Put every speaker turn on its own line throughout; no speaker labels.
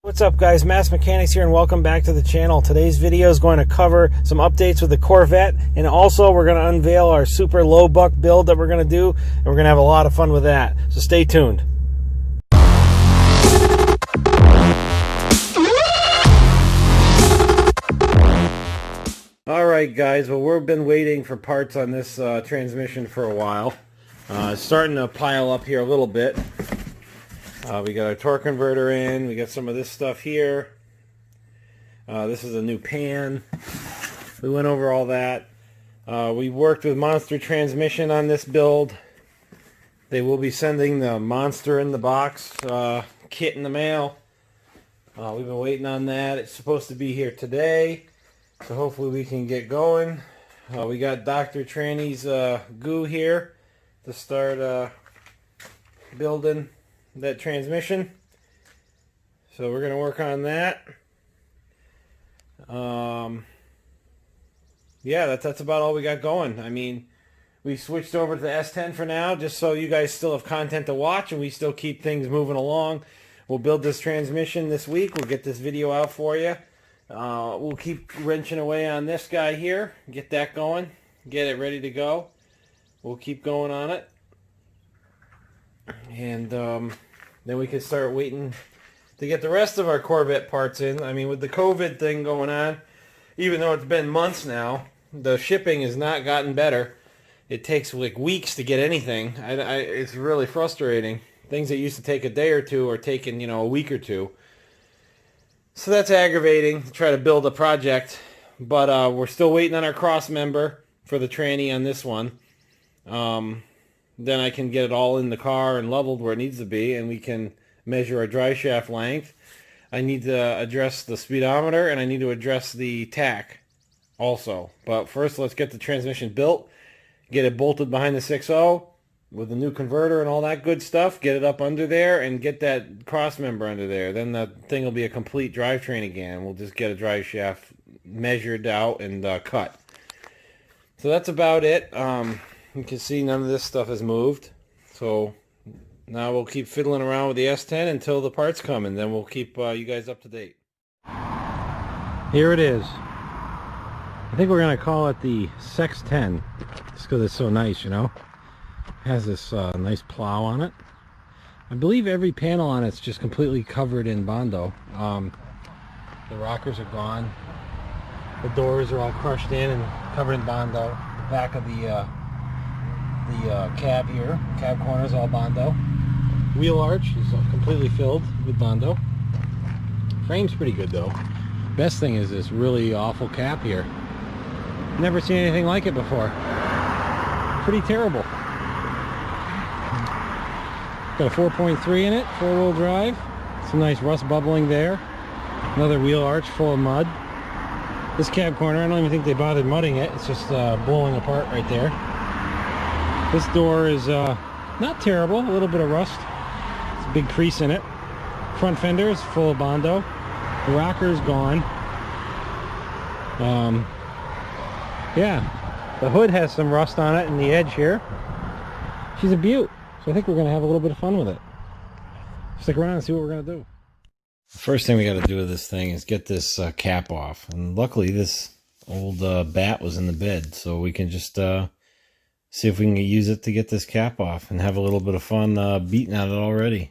What's up guys, Mass Mechanics here and welcome back to the channel. Today's video is going to cover some updates with the Corvette, and also we're going to unveil our super low buck build that we're going to do, and we're going to have a lot of fun with that. So stay tuned. Alright guys, well we've been waiting for parts on this transmission for a while. It's starting to pile up here a little bit. We got our torque converter in, we got some of this stuff here. This is a new pan. We went over all that. We worked with Monster Transmission on this build. They will be sending the Monster in the box kit in the mail. We've been waiting on that. It's supposed to be here today, so hopefully we can get going. We got Dr. Tranny's goo here to start building that transmission, so we're going to work on that. Yeah, that's about all we got going. I mean, we switched over to the S10 for now, just so you guys still have content to watch and we still keep things moving along. We'll build this transmission this week. We'll get this video out for you. We'll keep wrenching away on this guy here, get that going, get it ready to go. We'll keep going on it. And then we can start waiting to get the rest of our Corvette parts in. I mean, with the COVID thing going on, even though it's been months now, the shipping has not gotten better. It takes like weeks to get anything. It's really frustrating. Things that used to take a day or two are taking, you know, a week or two. So that's aggravating to try to build a project. But we're still waiting on our cross member for the tranny on this one. Then I can get it all in the car and leveled where it needs to be, and we can measure our drive shaft length. I need to address the speedometer, and I need to address the tach also. But first, let's get the transmission built, get it bolted behind the 6.0 with the new converter and all that good stuff, get it up under there, and get that cross member under there. Then the thing will be a complete drivetrain again. We'll just get a drive shaft measured out and cut. So that's about it. You can see none of this stuff has moved. So now we'll keep fiddling around with the S10 until the parts come, and then we'll keep you guys up to date. Here it is. I think we're going to call it the Sex 10, just because it's so nice, you know. It has this nice plow on it. I believe every panel on it's just completely covered in Bondo. The rockers are gone. The doors are all crushed in and covered in Bondo. The back of the cab here, cab corner is all Bondo. Wheel arch is completely filled with Bondo. Frame's pretty good though. Best thing is this really awful cap here. Never seen anything like it before. Pretty terrible. Got a 4.3 in it, 4-wheel drive. Some nice rust bubbling there. Another wheel arch full of mud. This cab corner, I don't even think they bothered mudding it. It's just blowing apart right there. This door is not terrible, a little bit of rust. It's a big crease in it. Front fender is full of Bondo. The rocker is gone. Yeah, the hood has some rust on it and the edge here. She's a beaut, so I think we're going to have a little bit of fun with it. Stick around and see what we're going to do. The first thing we got to do with this thing is get this cap off. And luckily this old bat was in the bed, so we can just see if we can use it to get this cap off and have a little bit of fun beating at it already.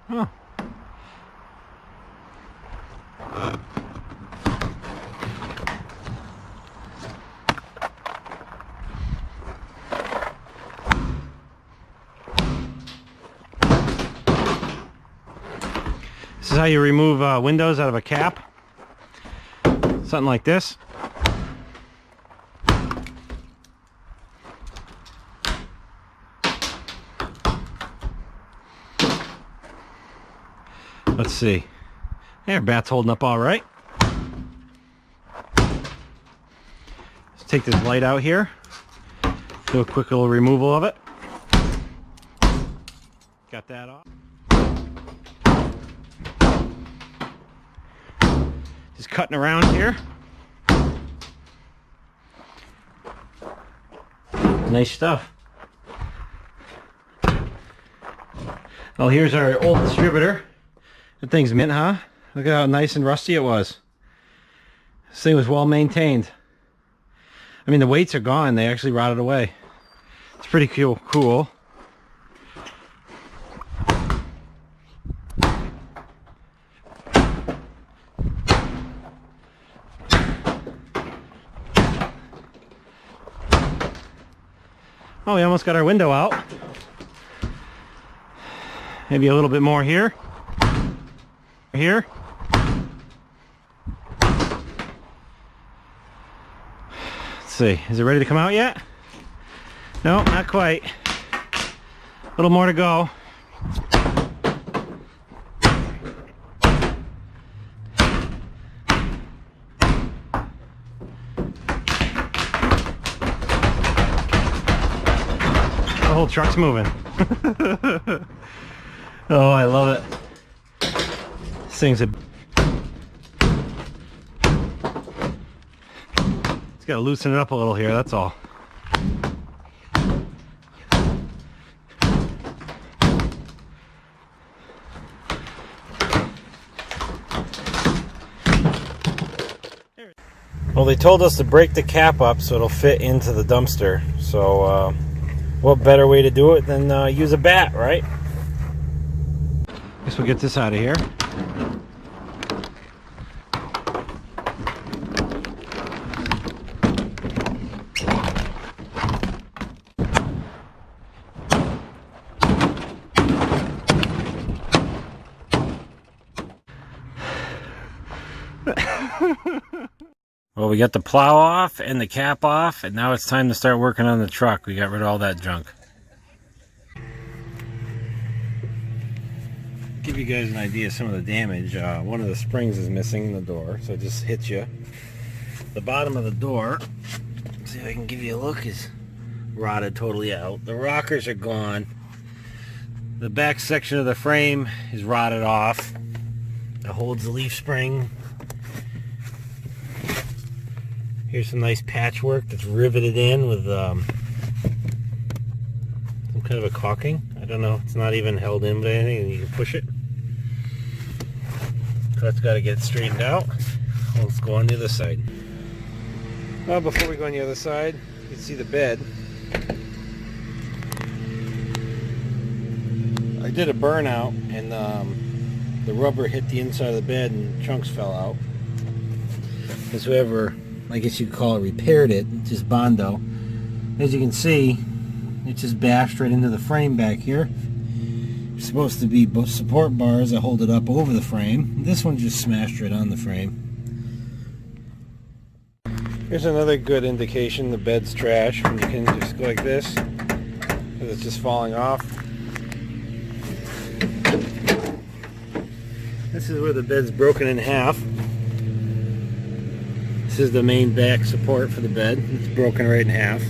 Huh. This is how you remove windows out of a cap. Something like this. Let's see. There, bat's holding up all right. Let's take this light out here. Do a quick little removal of it. Got that off. Just cutting around here. Nice stuff. Oh, here's our old distributor. That thing's mint, huh? Look at how nice and rusty it was. This thing was well maintained. I mean, the weights are gone. They actually rotted away. It's pretty cool. Oh, we almost got our window out. Maybe a little bit more here. Here. Let's see. Is it ready to come out yet? No, not quite. A little more to go. The whole truck's moving. Oh, I love it. This thing's a... It's got to loosen it up a little here, that's all. Well, they told us to break the cap up so it'll fit into the dumpster. So, what better way to do it than use a bat, right? Guess we'll get this out of here. Well, we got the plow off and the cap off, and now it's time to start working on the truck. We got rid of all that junk. Give you guys an idea of some of the damage. One of the springs is missing in the door, so it just hits you. The bottom of the door, see if I can give you a look, is rotted totally out. The rockers are gone. The back section of the frame is rotted off. That holds the leaf spring. Here's some nice patchwork that's riveted in with some kind of a caulking. I don't know, it's not even held in by anything, you can push it. So that's got to get straightened out. Let's go on the other side. Well, before we go on the other side, you can see the bed. I did a burnout and the rubber hit the inside of the bed and chunks fell out. Because whoever, I guess you'd call it, repaired it, just Bondo. As you can see, it just bashed right into the frame back here. It's supposed to be both support bars that hold it up over the frame. This one just smashed right on the frame. Here's another good indication the bed's trash. When you can just go like this, because it's just falling off. This is where the bed's broken in half. This is the main back support for the bed. It's broken right in half.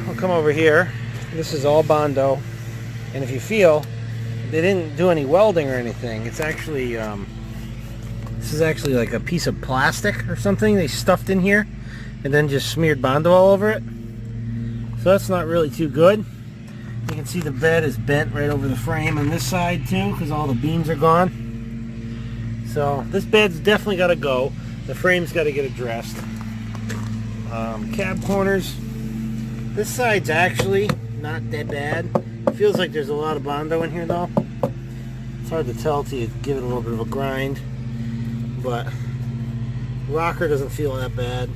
I'll come over here. This is all Bondo. And if you feel, they didn't do any welding or anything. It's actually, this is actually like a piece of plastic or something they stuffed in here and then just smeared Bondo all over it. So that's not really too good. You can see the bed is bent right over the frame on this side too, because all the beams are gone. So this bed's definitely got to go. The frame's got to get addressed. Cab corners. This side's actually not that bad. It feels like there's a lot of Bondo in here though. It's hard to tell till you give it a little bit of a grind. But rocker doesn't feel that bad.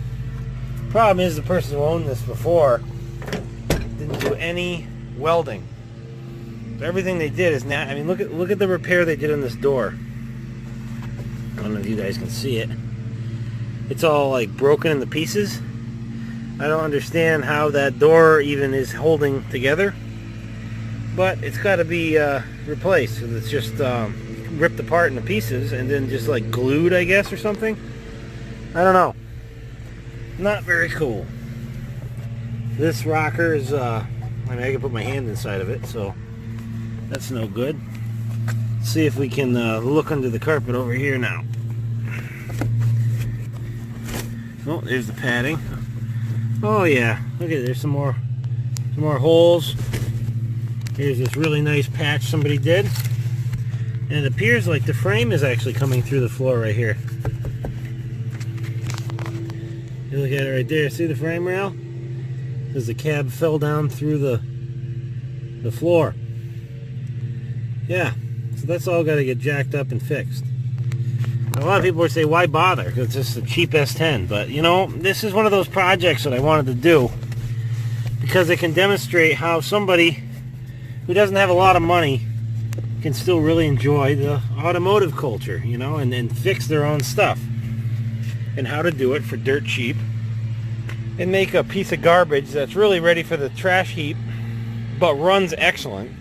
Problem is the person who owned this before didn't do any welding. So everything they did is now. I mean, look at the repair they did on this door. I don't know if you guys can see it. It's all like broken into pieces. I don't understand how that door even is holding together, but it's got to be replaced. So it's just ripped apart into pieces and then just like glued, I guess, or something. I don't know. Not very cool. This rocker is, I mean, I can put my hand inside of it, so that's no good. Let's see if we can look under the carpet over here now. Oh, there's the padding. Oh yeah, look at it. There's some more holes. Here's this really nice patch somebody did. And it appears like the frame is actually coming through the floor right here. You look at it right there. See the frame rail? Because the cab fell down through the floor. Yeah, so that's all got to get jacked up and fixed. A lot of people would say, why bother? Because it's just a cheap S10. But, you know, this is one of those projects that I wanted to do because it can demonstrate how somebody who doesn't have a lot of money can still really enjoy the automotive culture, you know, and fix their own stuff. And how to do it for dirt cheap. And make a piece of garbage that's really ready for the trash heap, but runs excellent.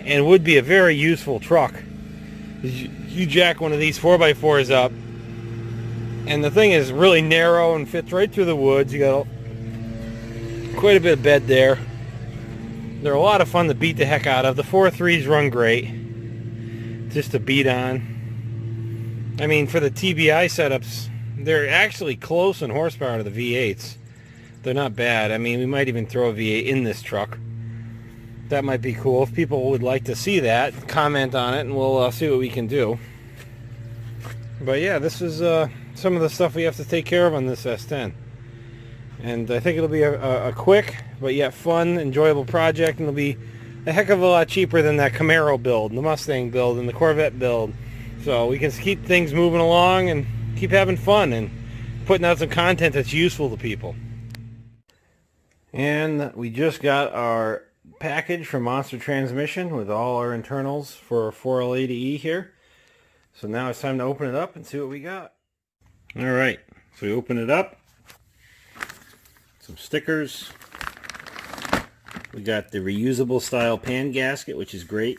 And would be a very useful truck. You jack one of these 4x4s up, and the thing is really narrow and fits right through the woods. You got quite a bit of bed there. They're a lot of fun to beat the heck out of. The 4.3s run great, just to beat on. I mean, for the TBI setups, they're actually close in horsepower to the V8s. They're not bad. I mean, we might even throw a V8 in this truck. That might be cool. If people would like to see that, comment on it and we'll see what we can do. But yeah, this is some of the stuff we have to take care of on this S10. And I think it'll be a quick but yet fun, enjoyable project, and it'll be a heck of a lot cheaper than that Camaro build, the Mustang build, and the Corvette build. So we can keep things moving along and keep having fun and putting out some content that's useful to people. And we just got our package from Monster Transmission with all our internals for 4L80E here. So now it's time to open it up and see what we got. Alright, so we open it up. Some stickers. We got the reusable style pan gasket, which is great.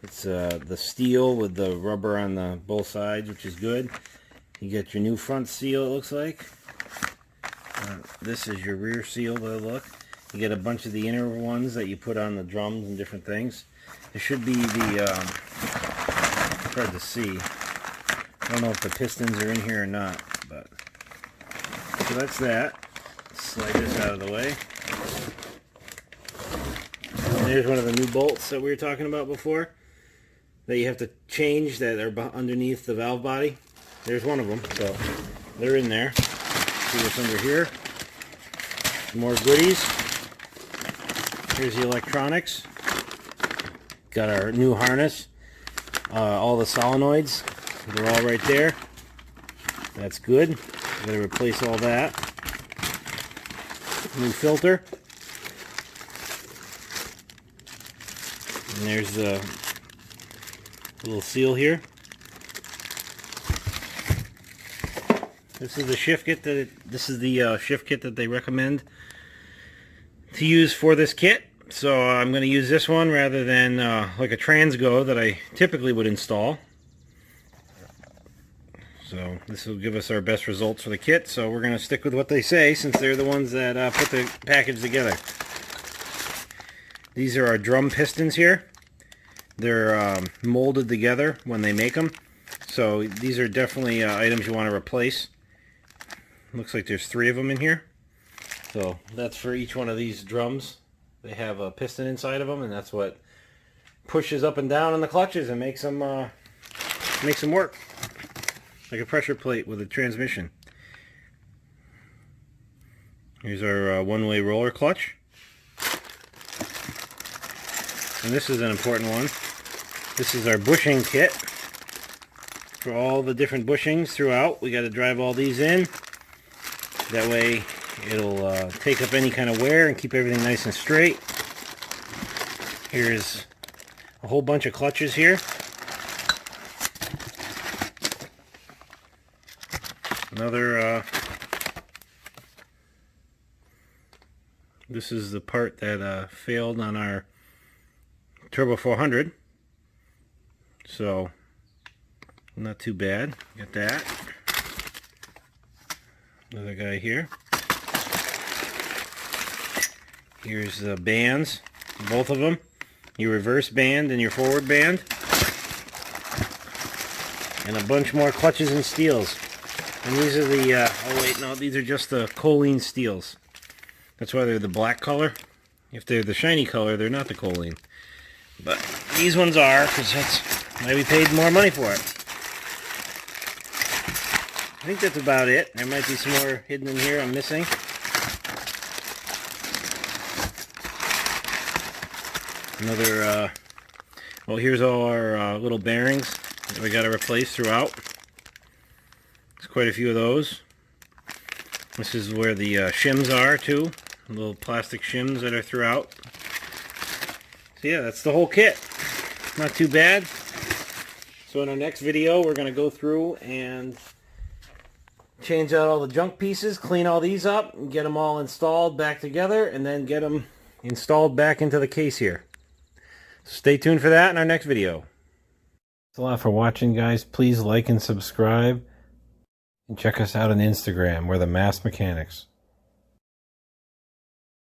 It's the steel with the rubber on the both sides, which is good. You get your new front seal, it looks like. This is your rear seal, by the look. You get a bunch of the inner ones that you put on the drums and different things. It should be the, it's hard to see. I don't know if the pistons are in here or not, but. So that's that. Slide this out of the way. And there's one of the new bolts that we were talking about before that you have to change, that are underneath the valve body. There's one of them, so they're in there. See what's under here. More goodies. Here's the electronics. Got our new harness. All the solenoids. They're all right there. That's good. Gotta replace all that. New filter. And there's the little seal here. This is the shift kit that they recommend to use for this kit. So I'm going to use this one rather than like a Transgo that I typically would install. So this will give us our best results for the kit. So we're going to stick with what they say since they're the ones that put the package together. These are our drum pistons here. They're molded together when they make them. So these are definitely items you want to replace. Looks like there's 3 of them in here. So that's for each one of these drums. They have a piston inside of them, and that's what pushes up and down on the clutches and makes them work. Like a pressure plate with a transmission. Here's our one-way roller clutch. And this is an important one. This is our bushing kit. For all the different bushings throughout, we got to drive all these in. That way it'll take up any kind of wear and keep everything nice and straight. Here's a whole bunch of clutches here. Another, this is the part that failed on our Turbo 400. So, not too bad. Got that. Another guy here. Here's the bands, both of them. Your reverse band and your forward band. And a bunch more clutches and steels. And these are the, oh wait, no, these are just the choline steels. That's why they're the black color. If they're the shiny color, they're not the choline. But these ones are, because that's why we paid more money for it. I think that's about it. There might be some more hidden in here I'm missing. Another, well, here's all our little bearings that we got to replace throughout. There's quite a few of those. This is where the shims are, too. Little plastic shims that are throughout. So yeah, that's the whole kit. Not too bad. So in our next video, we're going to go through and change out all the junk pieces, clean all these up, and get them all installed back together, and then get them installed back into the case here. Stay tuned for that in our next video. Thanks a lot for watching, guys. Please like and subscribe. And check us out on Instagram. We're the Mass Mechanics.